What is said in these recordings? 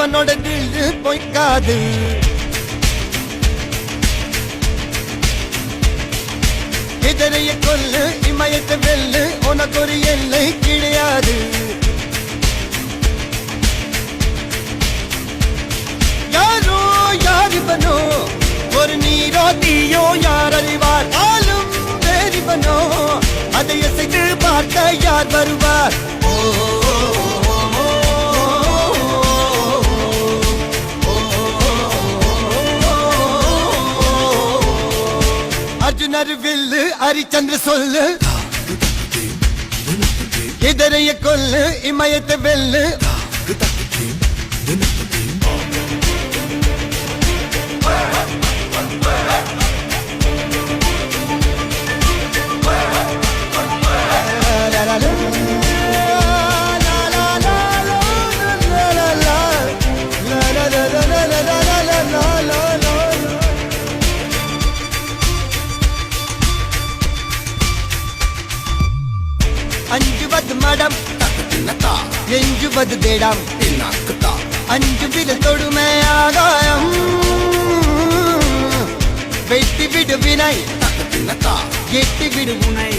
இவனோட தில்லு பொய்க்காது. எதிரைய கொல்லு இமயத்தை வெல்லு, உனக்கு ஒரு எல்லை கிடையாது. யாரோ யார் இவனோ, ஒரு நீரோ தீயோ யார் அறிவார். ஆளும் வேறிவனோ, அதை அசைத்து பார்க்க யார் வருவார். அர்ஜுனர் வில்லு ஹரிச்சந்திர சொல்லு, எதிரைய கொல்லு இமயத்தை வெல்லு. அஞ்சுவது மடம் எஞ்சுவது தேடம், அஞ்சு விட தொடுமை ஆகாயம். வெட்டி விடு வினை எட்டி விடு உனை,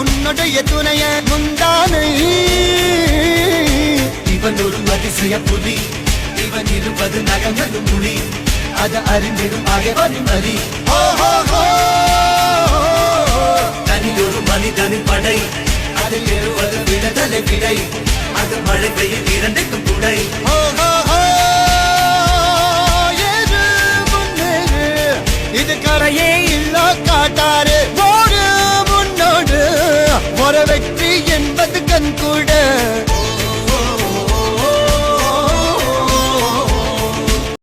உன்னுடைய துணைய முந்தானை. இவன் ஒரு அதிசய புலி, இவன் இருப்பது நகங்களும் மொழி, அது அறிந்திடும் ஆகவனும் அறி. தனியொரு மனிதனின் படை, அதில் எழுவது விடுதலை விடை, அது மழை பெய்யும் இரண்டுக்கும் துடை.